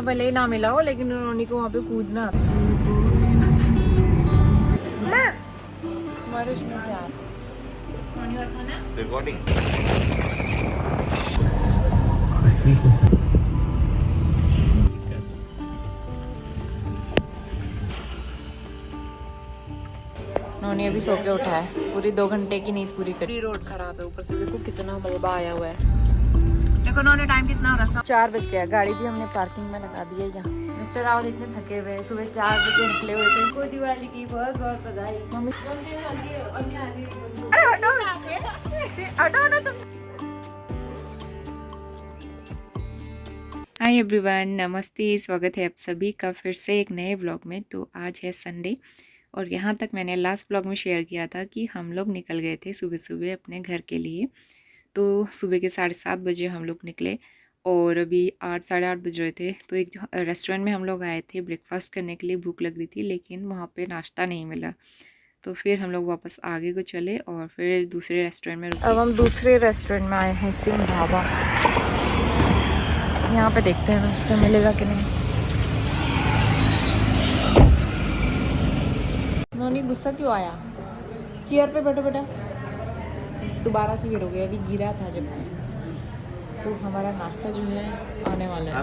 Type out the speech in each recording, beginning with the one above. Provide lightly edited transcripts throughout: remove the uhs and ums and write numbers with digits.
भले ही ना मिला हो, लेकिन नोनी को वहाँ पे कूदना हमारे उसमें क्या नोनी और खाना रिकॉर्डिंग। नोनी अभी सो के उठा है, पूरी 2 घंटे की नींद पूरी करी। रोड खराब है, ऊपर से देखो कितना मलबा आया हुआ है। देखो उन्होंने टाइम कितना हो रहा था, 4 बज गया। गाड़ी भी हमने पार्किंग में लगा दी है यहाँ। मिस्टर रावत इतने थके हुए, सुबह 4 बजे निकले हुए थे। को दिवाली की बहुत बहुत बधाई। मम्मी हाय एवरीवन, नमस्ते, स्वागत है आप सभी का फिर से एक नए व्लॉग में। तो आज है संडे और यहाँ तक मैंने लास्ट व्लॉग में शेयर किया था कि हम लोग निकल गए थे सुबह सुबह अपने घर के लिए। तो सुबह के 7:30 बजे हम लोग निकले और अभी 8 साढ़े 8 बज रहे थे। तो एक रेस्टोरेंट में हम लोग आए थे ब्रेकफास्ट करने के लिए, भूख लग रही थी लेकिन वहाँ पे नाश्ता नहीं मिला। तो फिर हम लोग वापस आगे को चले और फिर दूसरे रेस्टोरेंट में रुके। अब हम दूसरे रेस्टोरेंट में आए हैं, सिंह ढाबा। यहाँ पे देखते हैं नाश्ता मिलेगा कि नहीं। नोनी गुस्सा क्यों आया? चेयर पे बैठो बेटा, दोबारा से गिरोगे, अभी गिरा था जब मैं। तो हमारा नाश्ता जो है आने वाला है,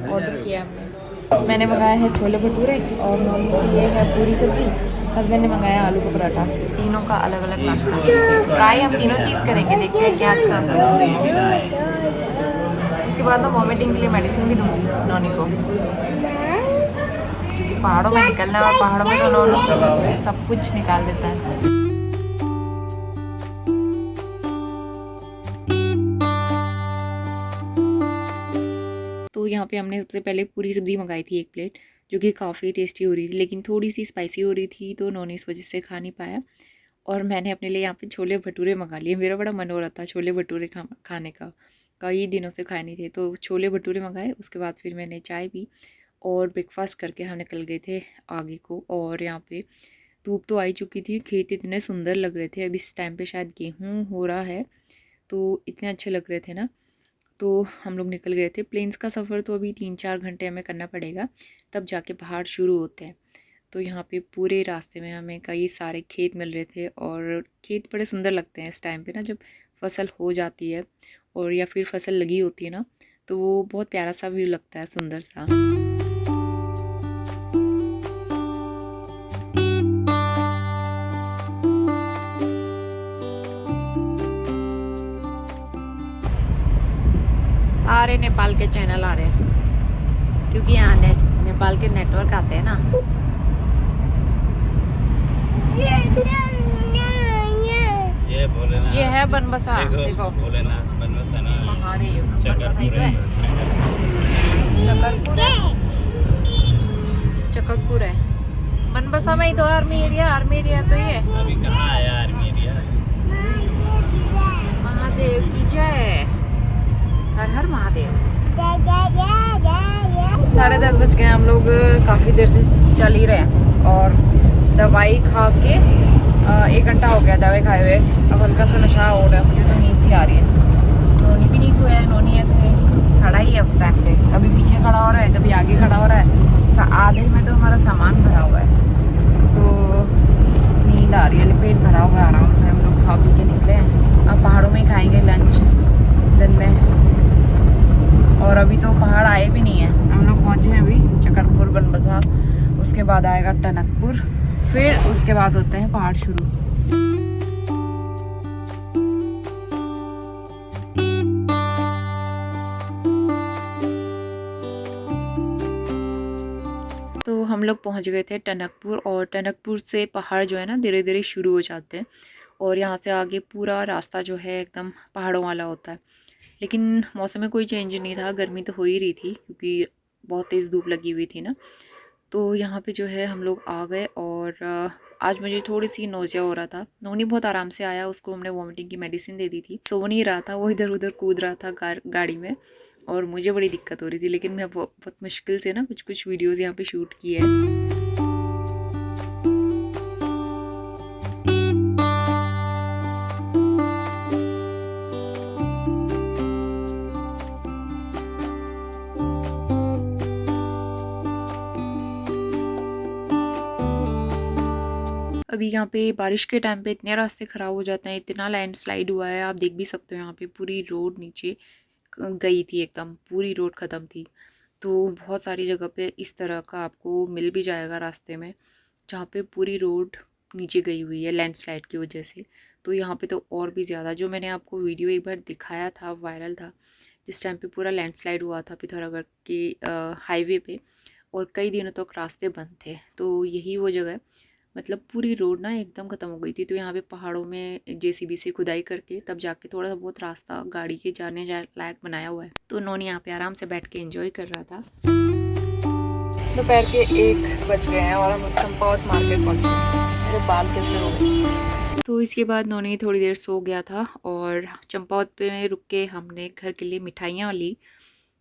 ऑर्डर किया हमने। मैंने मंगाया है छोले भटूरे और नोनी के लिए है पूरी सब्जी। हस्बैंड ने मंगाया आलू का पराठा। तीनों का अलग अलग नाश्ता। ट्राई हम तीनों चीज़ करेंगे, देखते हैं क्या अच्छा आता है। उसके बाद ना वॉमिटिंग के लिए मेडिसिन भी दूंगी नोनी को, क्योंकि पहाड़ों में निकलना है और पहाड़ों में तो नोनी सब कुछ निकाल देता है। तो यहाँ पे हमने सबसे पहले पूरी सब्ज़ी मंगाई थी 1 प्लेट, जो कि काफ़ी टेस्टी हो रही थी, लेकिन थोड़ी सी स्पाइसी हो रही थी तो नोनी इस वजह से खा नहीं पाया। और मैंने अपने लिए यहाँ पे छोले भटूरे मंगा लिए। मेरा बड़ा मन हो रहा था छोले भटूरे खाने का, कई दिनों से खाए नहीं थे। तो छोले भटूरे मंगाए, उसके बाद फिर मैंने चाय पी और ब्रेकफास्ट करके हम निकल गए थे आगे को। और यहाँ पे धूप तो आई चुकी थी, खेत इतने सुंदर लग रहे थे। अब इस टाइम पे शायद गेहूँ हो रहा है, तो इतने अच्छे लग रहे थे ना। तो हम लोग निकल गए थे। प्लेन्स का सफ़र तो अभी 3-4 घंटे हमें करना पड़ेगा, तब जाके पहाड़ शुरू होते हैं। तो यहाँ पे पूरे रास्ते में हमें कई सारे खेत मिल रहे थे और खेत बड़े सुंदर लगते हैं इस टाइम पे ना, जब फसल हो जाती है और या फिर फसल लगी होती है ना, तो वो बहुत प्यारा सा व्यू लगता है, सुंदर सा। सारे नेपाल के चैनल आ रहे हैं, क्योंकि यहाँ नेपाल के नेटवर्क आते हैं ना। ये है बनबसा, देखो महादेव, बनबसा ही तो है। चकरपुर है, बनबसा में ही तो आर्मी एरिया तो ये अभी कहाँ आया आर्मी एरिया। महादेव की जय, हर हर महादेव। 10:30 बज गए, हम लोग काफ़ी देर से चल ही रहे हैं और दवाई खा के 1 घंटा हो गया दवाई खाए हुए। अब हल्का सा नशा हो रहा है, मुझे तो नींद सी आ रही है। नोनी भी नहीं सोया है, नोनी ऐसे खड़ा ही है उस टाइम से, कभी पीछे खड़ा हो रहा है, कभी आगे खड़ा हो रहा है। आधे में तो हमारा सामान भरा हुआ है, तो नींद आ रही है, पेट भरा हुआ है आराम से। हम लोग खा पी के निकले हैं, अब पहाड़ों में खाएंगे लंच दिन में। और अभी तो पहाड़ आए भी नहीं है, हम लोग पहुँचे हैं अभी चकरपुर बनबसा, उसके बाद आएगा टनकपुर, फिर उसके बाद होते हैं पहाड़ शुरू। तो हम लोग पहुंच गए थे टनकपुर और टनकपुर से पहाड़ जो है ना धीरे धीरे शुरू हो जाते हैं और यहाँ से आगे पूरा रास्ता जो है एकदम पहाड़ों वाला होता है। लेकिन मौसम में कोई चेंज नहीं था, गर्मी तो हो ही रही थी क्योंकि बहुत तेज़ धूप लगी हुई थी ना। तो यहाँ पे जो है हम लोग आ गए और आज मुझे थोड़ी सी नोजिया हो रहा था। नोनी बहुत आराम से आया, उसको हमने वॉमिटिंग की मेडिसिन दे दी थी। सो नहीं रहा था, वो इधर उधर कूद रहा था गाड़ी में और मुझे बड़ी दिक्कत हो रही थी, लेकिन मैं बहुत मुश्किल से ना कुछ वीडियोज़ यहाँ पे शूट की है। अभी यहाँ पे बारिश के टाइम पे इतने रास्ते ख़राब हो जाते हैं, इतना लैंडस्लाइड हुआ है, आप देख भी सकते हो। यहाँ पे पूरी रोड नीचे गई थी, एकदम पूरी रोड ख़त्म थी। तो बहुत सारी जगह पे इस तरह का आपको मिल भी जाएगा रास्ते में, जहाँ पे पूरी रोड नीचे गई हुई है लैंडस्लाइड की वजह से। तो यहाँ पे तो और भी ज़्यादा, जो मैंने आपको वीडियो एक बार दिखाया था, वायरल था, जिस टाइम पे पूरा लैंडस्लाइड हुआ था पिथौरागढ़ के हाईवे पे, और कई दिनों तक रास्ते बंद थे। तो यही वो जगह है, मतलब पूरी रोड ना एकदम ख़त्म हो गई थी। तो यहाँ पे पहाड़ों में जेसीबी से खुदाई करके तब जाके थोड़ा बहुत रास्ता गाड़ी के जाने लायक बनाया हुआ है। तो उन्होंने यहाँ पे आराम से बैठ के एंजॉय कर रहा था। दोपहर के 1 बज गए हैं और हम चंपावत मार्केट पहुँचे हैं। मेरे बाल कैसे हो गए। तो इसके बाद नोनी थोड़ी देर सो गया था और चंपावत पे रुक के हमने घर के लिए मिठाइयाँ ली,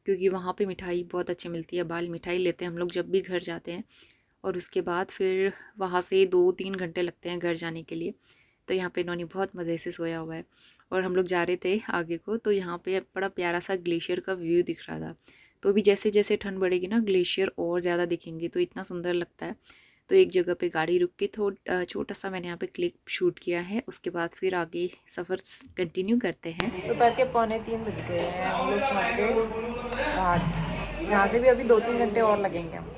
क्योंकि वहाँ पे मिठाई बहुत अच्छी मिलती है। बाल मिठाई लेते हैं हम लोग जब भी घर जाते हैं, और उसके बाद फिर वहाँ से 2-3 घंटे लगते हैं घर जाने के लिए। तो यहाँ पे नोनी बहुत मज़े से सोया हुआ है और हम लोग जा रहे थे आगे को। तो यहाँ पे बड़ा प्यारा सा ग्लेशियर का व्यू दिख रहा था। तो अभी जैसे जैसे ठंड बढ़ेगी ना, ग्लेशियर और ज़्यादा दिखेंगे, तो इतना सुंदर लगता है। तो एक जगह पे गाड़ी रुक के छोटा सा मैंने यहाँ पे क्लिप शूट किया है। उसके बाद फिर आगे सफ़र कंटिन्यू करते हैं। दोपहर के 2:45 बज गए हैं, हम लोग पहुँच गए घाट। यहाँ से भी अभी 2-3 घंटे और लगेंगे हम।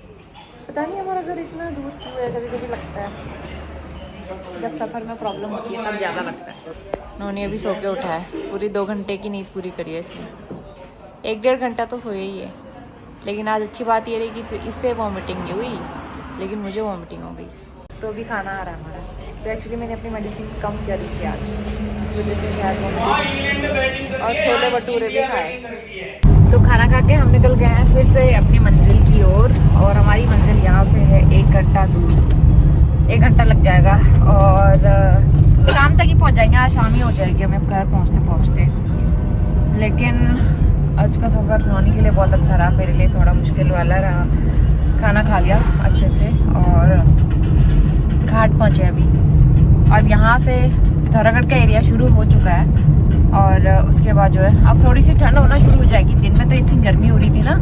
पता नहीं हमारा घर इतना दूर क्यों है, कभी कभी लगता है जब सफ़र में प्रॉब्लम होती है तब ज़्यादा लगता है। नोनी अभी सो के उठा है, पूरी 2 घंटे की नींद पूरी करी है इसने। 1-1.5 घंटा तो सोया ही है, लेकिन आज अच्छी बात ये रही कि इससे वॉमिटिंग नहीं हुई, लेकिन मुझे वॉमिटिंग हो गई। तो अभी खाना आ रहा है हमारा। तो एक्चुअली मैंने अपनी मेडिसिन कम करी थी आज, इस वजह से शायद वॉमिटिंग। और छोले भटूरे भी खाए। तो खाना खा के हम निकल गए हैं फिर से अपनी मंजिल की ओर, और हमारी मंजिल यहाँ से है 1 घंटा दूर। 1 घंटा लग जाएगा और शाम तक ही पहुँच जाएंगे। आज शाम ही हो जाएगी हमें घर पहुँचते पहुँचते। लेकिन आज का सफ़र नोनी के लिए बहुत अच्छा रहा, मेरे लिए थोड़ा मुश्किल वाला रहा। खाना खा लिया अच्छे से और घाट पहुँचे अभी। अब यहाँ से पिथौरागढ़ का एरिया शुरू हो चुका है, और उसके बाद जो है अब थोड़ी सी ठंड होना शुरू हो जाएगी। दिन में तो इतनी गर्मी हो रही थी ना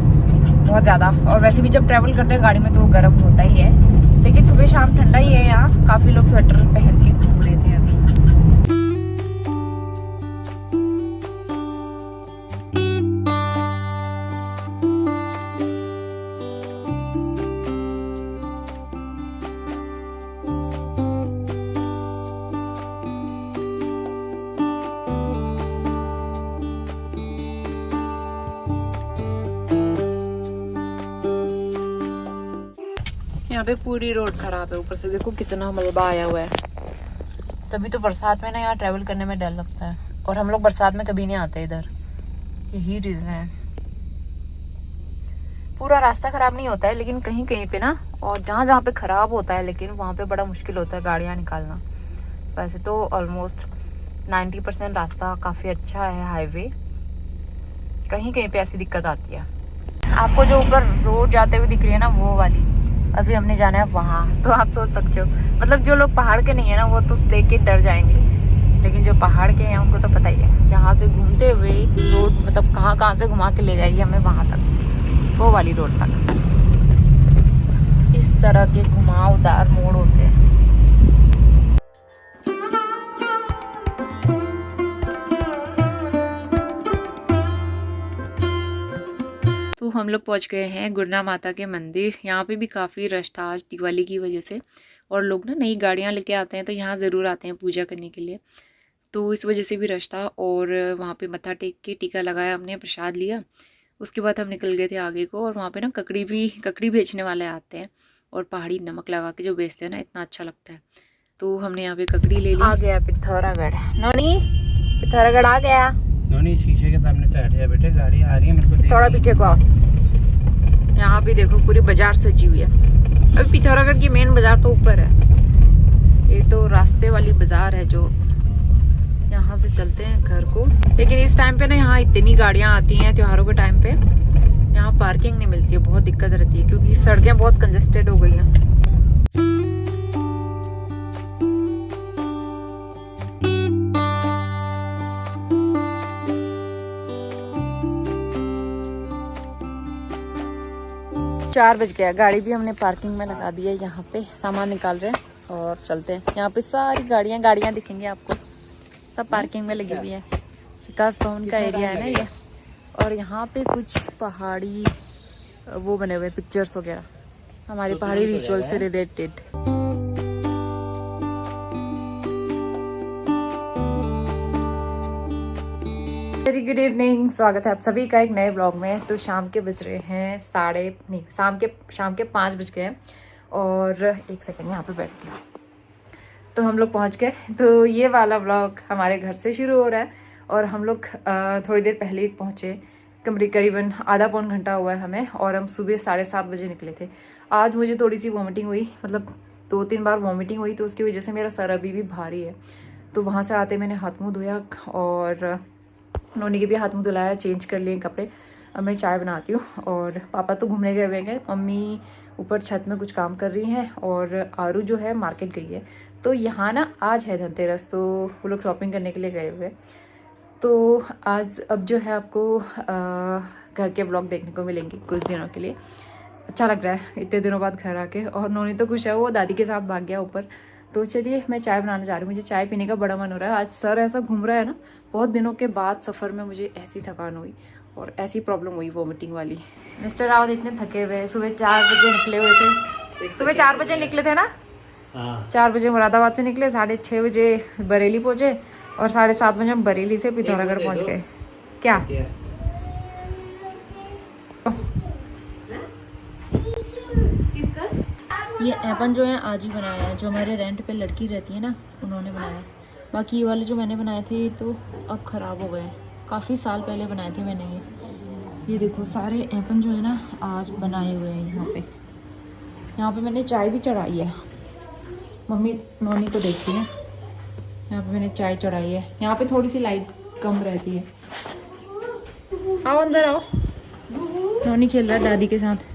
बहुत ज़्यादा, और वैसे भी जब ट्रैवल करते हैं गाड़ी में तो वो गर्म होता ही है, लेकिन सुबह शाम ठंडा ही है। यहाँ काफ़ी लोग स्वेटर पहन के घूम रहे थे अभी। यहाँ पे पूरी रोड खराब है, ऊपर से देखो कितना मलबा आया हुआ है। तभी तो बरसात में ना यहाँ ट्रैवल करने में डर लगता है, और हम लोग बरसात में कभी नहीं आते इधर, यही रीज़न है। पूरा रास्ता ख़राब नहीं होता है, लेकिन कहीं कहीं पे ना, और जहाँ जहाँ पे ख़राब होता है लेकिन वहाँ पे बड़ा मुश्किल होता है गाड़ियाँ निकालना। वैसे तो ऑलमोस्ट 90% रास्ता काफ़ी अच्छा है हाईवे, कहीं कहीं पे ऐसी दिक्कत आती है। आपको जो ऊपर रोड जाते हुए दिख रही है ना, वो वाली, अभी हमने जाना है वहाँ। तो आप सोच सकते हो, मतलब जो लोग पहाड़ के नहीं है ना वो तो देख के डर जाएंगे, लेकिन जो पहाड़ के हैं उनको तो पता ही है। यहाँ से घूमते हुए रोड मतलब कहाँ कहाँ से घुमा के ले जाएगी हमें वहाँ तक, वो वाली रोड तक। इस तरह के घुमावदार मोड़ होते हैं। तो हम लोग पहुंच गए हैं गुरना माता के मंदिर। यहाँ पे भी काफ़ी रश था आज दिवाली की वजह से, और लोग ना नई गाड़ियाँ लेके आते हैं तो यहाँ ज़रूर आते हैं पूजा करने के लिए, तो इस वजह से भी रश था। और वहाँ पे मत्था टेक के टीका लगाया हमने, प्रसाद लिया। उसके बाद हम निकल गए थे आगे को, और वहाँ पे ना ककड़ी बेचने वाले आते हैं, और पहाड़ी नमक लगा के जो बेचते हैं ना, इतना अच्छा लगता है। तो हमने यहाँ पे ककड़ी ले ली। आ गया पिथौरागढ़। नोनी पिथौरागढ़ आ गया। नोनी शीशे के सामने बैठ जा बेटे, गाड़ी आ रही है, मेरे को थोड़ा पीछे को आओ। यहाँ भी देखो पूरी बाजार सजी हुई है। अभी पिथौरागढ़ की मेन बाजार तो ऊपर है, ये तो रास्ते वाली बाजार है जो यहाँ से चलते हैं घर को। लेकिन इस टाइम पे ना यहाँ इतनी गाड़ियाँ आती हैं त्योहारों के टाइम पे, यहाँ पार्किंग नहीं मिलती है, बहुत दिक्कत रहती है क्योंकि सड़कें बहुत कंजेस्टेड हो गई हैं। चार बज गया, गाड़ी भी हमने पार्किंग में लगा दी है। यहाँ पे सामान निकाल रहे हैं और चलते हैं। यहाँ पे सारी गाड़ियाँ दिखेंगी आपको, सब पार्किंग में लगी हुई है। विकास भवन का एरिया है ना ये। और यहाँ पे कुछ पहाड़ी वो बने हुए पिक्चर्स वगैरह, हमारे पहाड़ी रिचुअल से रिलेटेड। वेरी गुड इवनिंग, स्वागत है आप सभी का एक नए ब्लॉग में। तो शाम के बज रहे हैं शाम के 5 बज गए हैं। और एक सेकंड यहाँ पे बैठती हूँ। तो हम लोग पहुँच गए। तो ये वाला ब्लॉग हमारे घर से शुरू हो रहा है और हम लोग थोड़ी देर पहले ही पहुँचे। करीबन आधा पौन घंटा हुआ है हमें और हम सुबह 7:30 बजे निकले थे। आज मुझे थोड़ी सी वॉमिटिंग हुई, मतलब 2-3 बार वॉमिटिंग हुई, तो उसकी वजह से मेरा सर अभी भी भारी है। तो वहाँ से आते मैंने हाथ मुँह धोया और नोनी के भी हाथ मुँह धुलाया, चेंज कर लिए कपड़े। अब मैं चाय बनाती हूँ और पापा तो घूमने गए हुए हैं, मम्मी ऊपर छत में कुछ काम कर रही हैं और आरू जो है मार्केट गई है। तो यहाँ ना आज है धनतेरस, तो वो लोग शॉपिंग करने के लिए गए हुए। तो आज अब जो है आपको घर के ब्लॉग देखने को मिलेंगे कुछ दिनों के लिए। अच्छा लग रहा है इतने दिनों बाद घर आके। और नोनी तो खुश है, वो दादी के साथ भाग गया ऊपर। तो चलिए मैं चाय बनाने जा रही हूँ, मुझे चाय पीने का बड़ा मन हो रहा है। आज सर ऐसा घूम रहा है ना, बहुत दिनों के बाद सफ़र में मुझे ऐसी थकान हुई और ऐसी प्रॉब्लम हुई वोमिटिंग वाली। मिस्टर रावत इतने थके हुए, सुबह 4 बजे निकले हुए थे। सुबह 4 बजे निकले थे ना, 4 बजे मुरादाबाद से निकले, 6:30 बजे बरेली पहुँचे और 7:30 बजे हम बरेली से पिथौरागढ़ पहुँच गए। क्या ये एपन जो है आज ही बनाया है, जो हमारे रेंट पे लड़की रहती है ना, उन्होंने बनाया है। बाकी ये वाले जो मैंने बनाए थे तो अब ख़राब हो गए हैं, काफ़ी साल पहले बनाए थे मैंने ये देखो सारे एपन जो है ना आज बनाए हुए हैं। यहाँ पे मैंने चाय भी चढ़ाई है, मम्मी नोनी को देखती है। यहाँ पे मैंने चाय चढ़ाई है। यहाँ पे थोड़ी सी लाइट कम रहती है। आओ अंदर आओ, नोनी खेल रहा है दादी के साथ।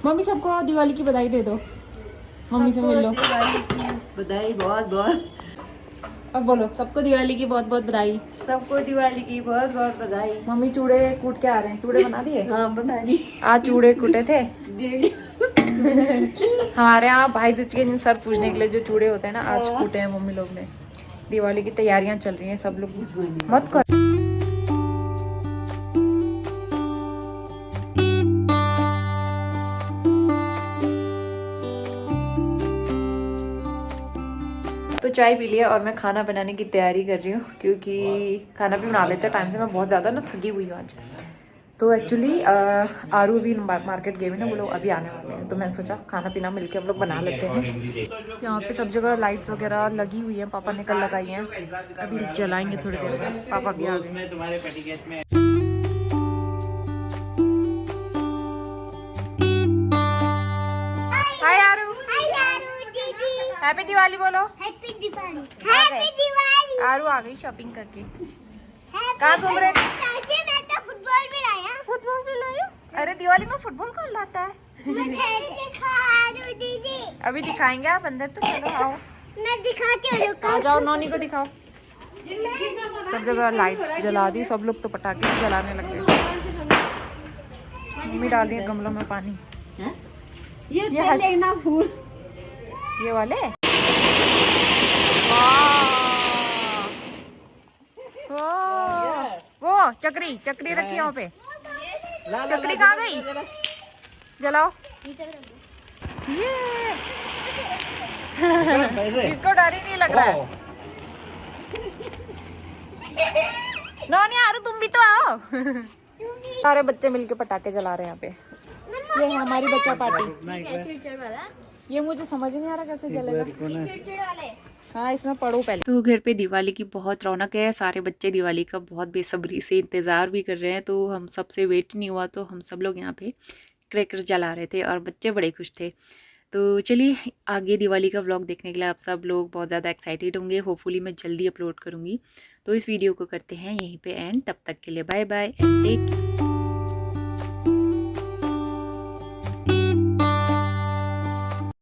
मम्मी सबको दिवाली की बधाई दे दो, मम्मी से मिल लो। बधाई बहुत बहुत। अब बोलो सबको दिवाली की बहुत बहुत बधाई। सबको दिवाली की बहुत बहुत बधाई। मम्मी चूड़े कूट के आ रहे हैं, चूड़े बना दिए? हाँ बना दी। आज चूड़े कूटे थे हमारे यहाँ भाई दूज के दिन सर पूजने के लिए जो चूड़े होते हैं ना, आज कूटे हैं मम्मी लोग ने। दिवाली की तैयारियां चल रही हैं, सब लोग मत कर। तो चाय पी लिया और मैं खाना बनाने की तैयारी कर रही हूँ, क्योंकि खाना भी बना लेते हैं टाइम से। मैं बहुत ज़्यादा ना थकी हुई हूँ आज। तो एक्चुअली आरू अभी मार्केट गए हुए ना, वो लोग अभी आने वाले हैं। तो मैं सोचा खाना पीना मिलके हम लोग बना लेते हैं। यहाँ पे सब जगह लाइट्स वगैरह लगी हुई हैं, पापा ने कल लगाई हैं, अभी जलाएंगे थोड़ी देर में। पापा भी आ गए। हाय आरू, हैप्पी दिवाली बोलो। Happy Diwali, happy Diwali. आरू आ गई शॉपिंग करके। कहाँ घूम रहे थे? मैं तो फुटबॉल भी लाया। फुटबॉल भी लाया? अरे दिवाली में फुटबॉल कौन लाता है? दीदी अभी दिखाएंगे, आप अंदर तो चलो आओ। मैं दिखाती हूँ, आ जाओ, नोनी को दिखाओ। सब जगह लाइट्स जला दी, सब लोग तो पटाखे जलाने लग गए। मम्मी डाल रही है गमलों में पानी। ये देखना फूल, ये वाले वो चक्री रखी है वहाँ पे। चक्री कहाँ गई? जलाओ ये इसको डर ही नहीं लग रहा है। नोनी आरू तुम भी तो आओ। सारे बच्चे मिलके पटाखे जला रहे हैं यहाँ पे। ये है हमारी बच्चा पार्टी। ये मुझे समझ नहीं आ रहा कैसे चलेगा। हाँ इसमें पढ़ो पहले। तो घर पे दिवाली की बहुत रौनक है, सारे बच्चे दिवाली का बहुत बेसब्री से इंतज़ार भी कर रहे हैं। तो हम सबसे वेट नहीं हुआ, तो हम सब लोग यहाँ पे क्रैकर्स जला रहे थे और बच्चे बड़े खुश थे। तो चलिए आगे दिवाली का व्लॉग देखने के लिए आप सब लोग बहुत ज़्यादा एक्साइटेड होंगे। होपफुली मैं जल्दी अपलोड करूँगी। तो इस वीडियो को करते हैं यहीं पे एंड। तब तक के लिए bye bye and take care.